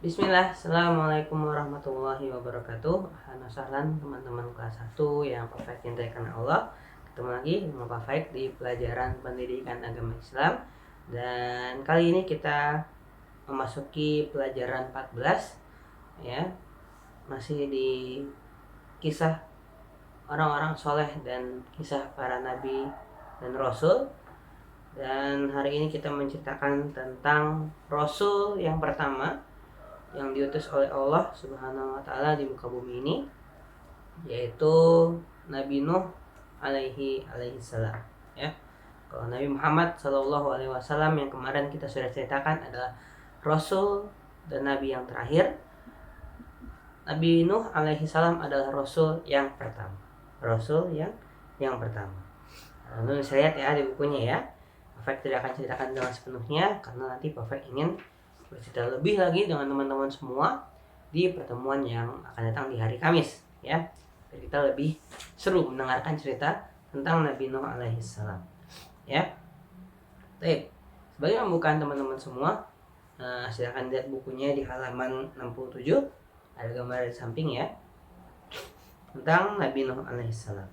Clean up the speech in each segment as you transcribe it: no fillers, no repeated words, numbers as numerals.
Bismillah, Assalamualaikum warahmatullahi wabarakatuh. Ahlan wasahlan teman-teman kelas 1 yang perfect cintai karena Allah. Ketemu lagi dengan Pak Faik di pelajaran pendidikan agama Islam. Dan kali ini kita memasuki pelajaran 14 ya. Masih di kisah orang-orang soleh dan kisah para nabi dan rasul. Dan hari ini kita menceritakan tentang rasul yang pertama yang diutus oleh Allah Subhanahu wa taala di muka bumi ini, yaitu Nabi Nuh alaihi salam ya. Kalau Nabi Muhammad sallallahu alaihi wasallam yang kemarin kita sudah ceritakan adalah rasul dan nabi yang terakhir. Nabi Nuh alaihi salam adalah rasul yang pertama. Rasul yang pertama. Lalu saya lihat ya di bukunya ya. Perfect tidak akan ceritakan dengan sepenuhnya karena nanti Perfect ingin bercerita lebih lagi dengan teman-teman semua di pertemuan yang akan datang di hari Kamis ya. Biar kita lebih seru mendengarkan cerita tentang Nabi Nuh alaihi salam ya. Baik, sebagai pembukaan teman-teman semua, silakan lihat bukunya di halaman 67, ada gambar di samping ya, tentang Nabi Nuh alaihi salam.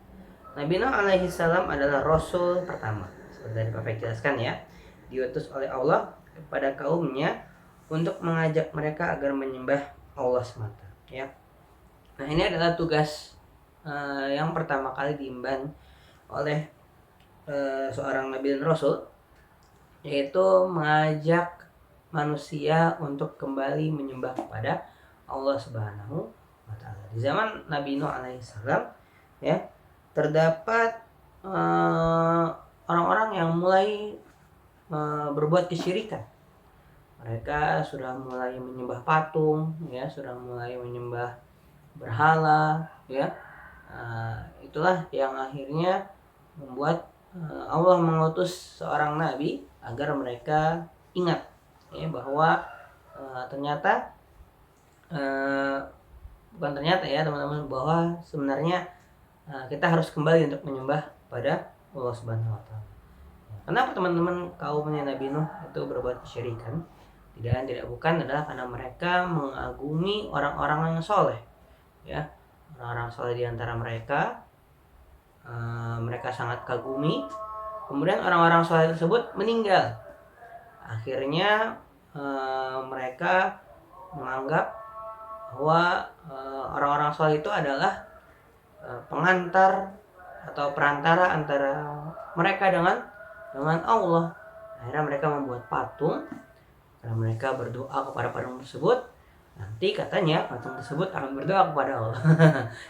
Nabi Nuh alaihi salam adalah rasul pertama, seperti tadi Pak jelaskan ya, diutus oleh Allah kepada kaumnya untuk mengajak mereka agar menyembah Allah semata ya. Nah, ini adalah tugas yang pertama kali diemban oleh seorang nabi dan rasul, yaitu mengajak manusia untuk kembali menyembah kepada Allah Subhanahu wa taala. Di zaman Nabi Nuh alaihissalam ya, terdapat orang-orang yang mulai berbuat kesyirikan. Mereka sudah mulai menyembah patung ya, sudah mulai menyembah berhala ya. Itulah yang akhirnya membuat Allah mengutus seorang nabi agar mereka ingat ya, bahwa ternyata bukan ternyata ya teman-teman, bahwa sebenarnya kita harus kembali untuk menyembah pada Allah Subhanahu wa taala. Kenapa teman-teman kaumnya Nabi Nuh itu berbuat kesyirikan? Tidak bukan adalah karena mereka mengagumi orang-orang yang soleh ya. Orang-orang soleh di antara mereka mereka sangat kagumi. Kemudian orang-orang soleh tersebut meninggal. Akhirnya mereka menganggap bahwa orang-orang soleh itu adalah pengantar atau perantara antara mereka dengan Allah. Akhirnya mereka membuat patung. Karena mereka berdoa kepada patung tersebut, nanti katanya patung tersebut akan berdoa kepada Allah.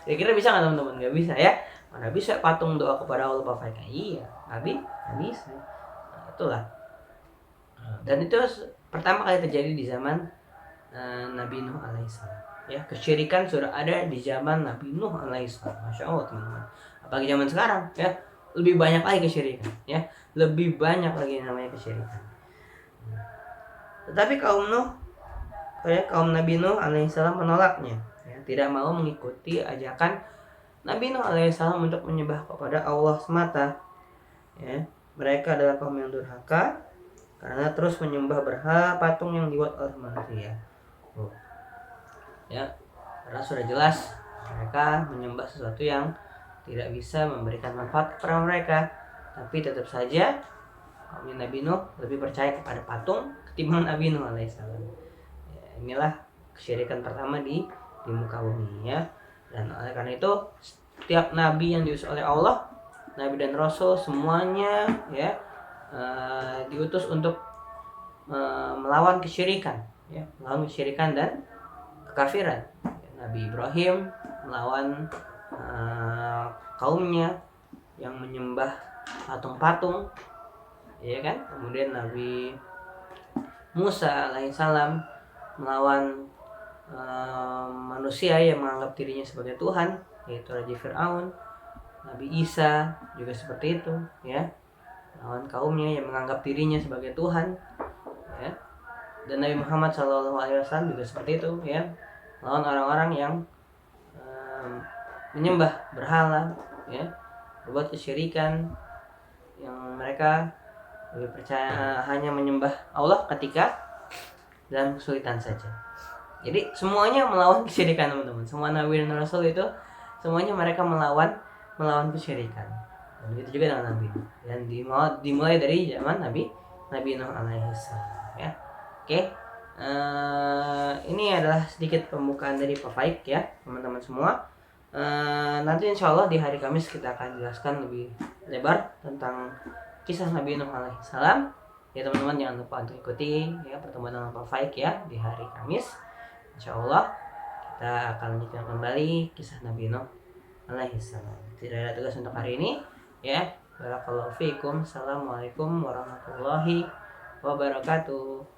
Kira-kira bisa nggak teman-teman? Nggak bisa ya. Mana bisa patung doa kepada Allah Bapak? Iya, nggak bisa. Nah, itulah. Dan itu pertama kali terjadi di zaman Nabi Nuh alaihissalam. Ya, kesyirikan sudah ada di zaman Nabi Nuh alaihissalam. Masya Allah teman-teman. Apalagi zaman sekarang ya, lebih banyak lagi kesyirikan ya, lebih banyak lagi yang namanya kesyirikan. Tetapi kaum Nabi Nuh alaihissalam menolaknya ya, tidak mau mengikuti ajakan Nabi Nuh alaihissalam untuk menyembah kepada Allah semata ya. Mereka adalah kaum yang durhaka karena terus menyembah berhala patung yang dibuat oleh manusia ya. Karena sudah jelas mereka menyembah sesuatu yang tidak bisa memberikan manfaat kepada mereka, tapi tetap saja kaum Nabi Nuh lebih percaya kepada patung ketimbang Nabi Nuh alaihissalam. Ya, inilah kesyirikan pertama di muka bumi ya. Dan oleh karena itu setiap nabi yang diutus oleh Allah, nabi dan rasul semuanya ya diutus untuk melawan kesyirikan ya, melawan kesyirikan dan kekafiran. Nabi Ibrahim melawan kaumnya yang menyembah patung-patung ya kan. Kemudian Nabi Musa alaihissalam melawan manusia yang menganggap dirinya sebagai Tuhan, yaitu Raja Fir'aun. Nabi Isa juga seperti itu ya, melawan kaumnya yang menganggap dirinya sebagai Tuhan ya. Dan Nabi Muhammad SAW juga seperti itu ya, melawan orang-orang yang menyembah berhala ya, berbuat kesyirikan, yang mereka lebih percaya hanya menyembah Allah ketika dalam kesulitan saja. Jadi semuanya melawan kesyirikan teman-teman. Semua nabi dan rasul itu semuanya mereka melawan kesyirikan. Dan begitu juga dengan Nabi Nuh. Dan dimulai dari zaman Nabi Nuh alaihi salam ya. Oke. Ini adalah sedikit pembukaan dari Pak Faik ya, teman-teman semua. Nanti insya Allah di hari Kamis kita akan jelaskan lebih lebar tentang kisah Nabi Nuh alaihi salam. Ya teman-teman, jangan lupa untuk ikuti ya pertemuan dengan Pak Faik ya di hari Kamis. Insya Allah kita akan lanjutkan kembali kisah Nabi Nuh alaihi salam. Tidak ada tugas untuk hari ini ya. Barakallahu fiikum. Assalamualaikum warahmatullahi wabarakatuh.